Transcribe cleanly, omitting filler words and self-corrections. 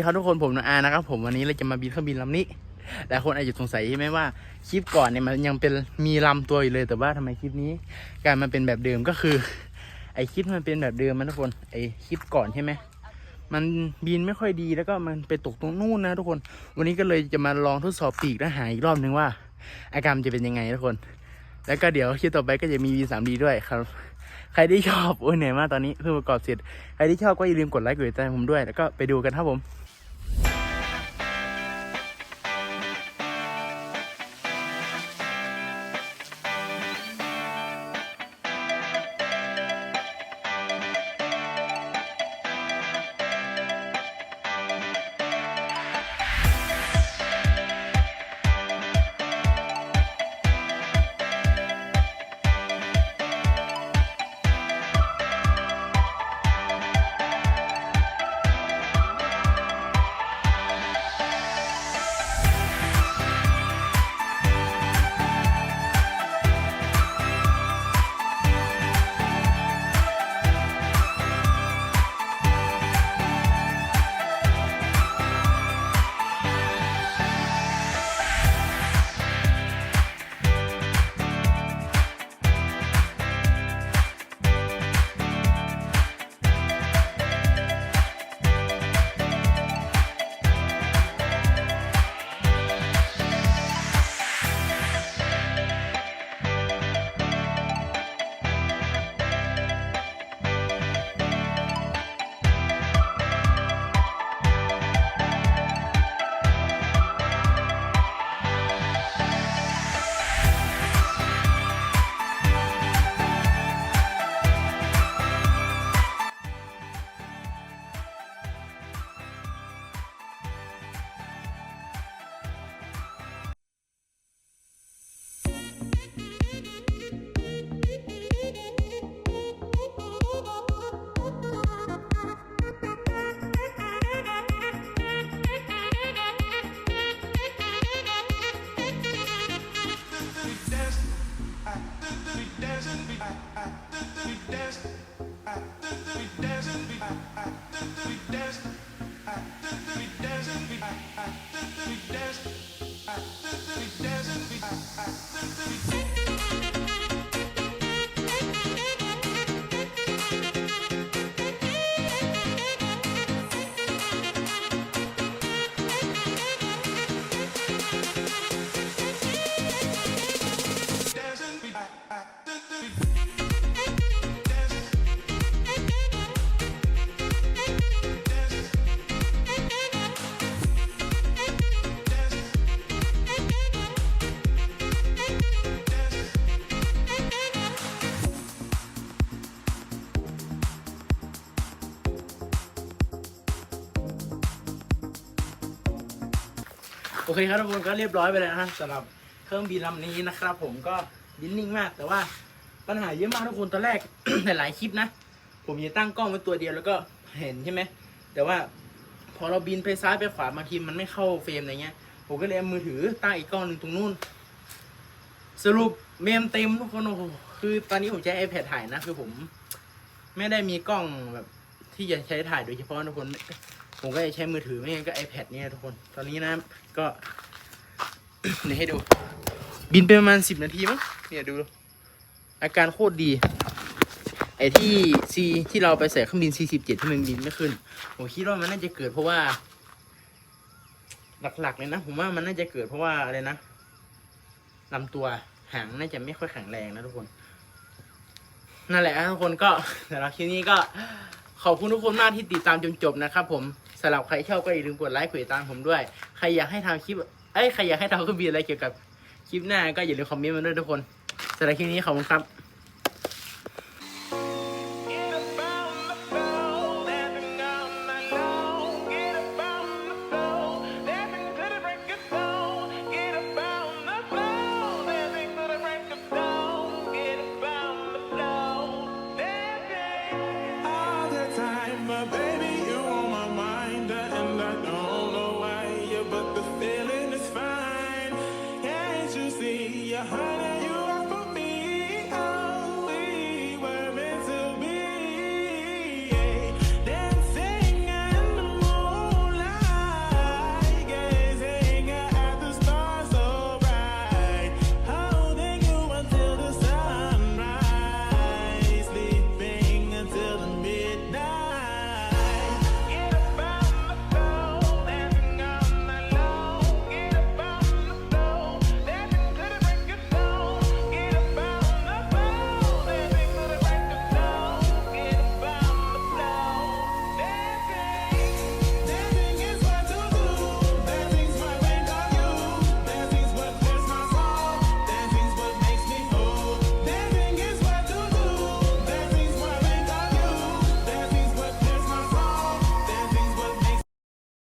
ครับทุกคนผมน้องอานะครับผมวันนี้เราจะมาบินเครื่องบินลำนี้หลายคนอาจจะสงสัยใช่ไหมว่าคลิปก่อนเนี่ยมันยังเป็นมีลำตัวอยู่เลยแต่ว่าทำไมคลิปนี้กลายมาเป็นแบบเดิมก็คือไอคลิปมันเป็นแบบเดิมมันทุกคนไอคลิปก่อนใช่ไหมมันบินไม่ค่อยดีแล้วก็มันไปตกตรงนู่นนะทุกคนวันนี้ก็เลยจะมาลองทดสอบปีกและหาอีกรอบนึงว่าอาการจะเป็นยังไงทุกคนแล้วก็เดี๋ยวคลิปต่อไปก็จะมี V3D ด้วยครับใครที่ชอบโอ้ยเหนื่อยมากตอนนี้เพิ่งประกอบเสร็จใครที่ชอบก็อย่าลืมกดไลค์กดติดตามผมด้วยแล้วก็ไปดูกันครับผมโอเคครับทุกคนก็เรียบร้อยไปแล้วนะสำหรับเครื่องบินลำนี้นะครับผมก็บินนิ่งมากแต่ว่าปัญหาเยอะมากทุกคนตอนแรก หลายคลิปนะผมจะตั้งกล้องไว้ตัวเดียวแล้วก็เห็นใช่ไหมแต่ว่าพอเราบินไปซ้ายไปขวาบางทีมันไม่เข้าเฟรมอะไรเงี้ยผมก็เลยเอามือถือตั้งอีกกล้องหนึ่งตรงนู้นสรุปเมมเต็มทุกคนโอ้โหคือตอนนี้ผมใช้ iPad ถ่ายนะคือผมไม่ได้มีกล้องแบบที่จะใช้ถ่ายโดยเฉพาะทุกคนผมก็จะใช้มือถือไม่งั้นก็ iPad เนี่ยทุกคนตอนนี้นะก็ เดี๋ยวให้ดูบินไปประมาณ10 นาทีมั้งเนี่ยดูอาการโคตรดีไอ้ที่เราไปใส่เครื่องบิน C17 ที่มันบินไม่ขึ้นผมคิดว่ามันน่าจะเกิดเพราะว่าหลักๆเลยนะผมว่ามันน่าจะเกิดเพราะว่าอะไรนะลำตัวหางน่าจะไม่ค่อยแข็งแรงนะทุกคนนั่นแหละทุกคนก็สำหรับคลิปนี้ก็ขอบคุณทุกคนมากที่ติดตามจนจบนะครับผมสำหรับใครชอบก็อย่าลืมกดไลค์กดติดตามผมด้วยใครอยากให้ทำคลิปใครอยากให้ทำเครื่องบินอะไรเกี่ยวกับคลิปหน้าก็อย่าลืมคอมเมนต์มาด้วยทุกคนสำหรับคลิปนี้ขอบคุณครับ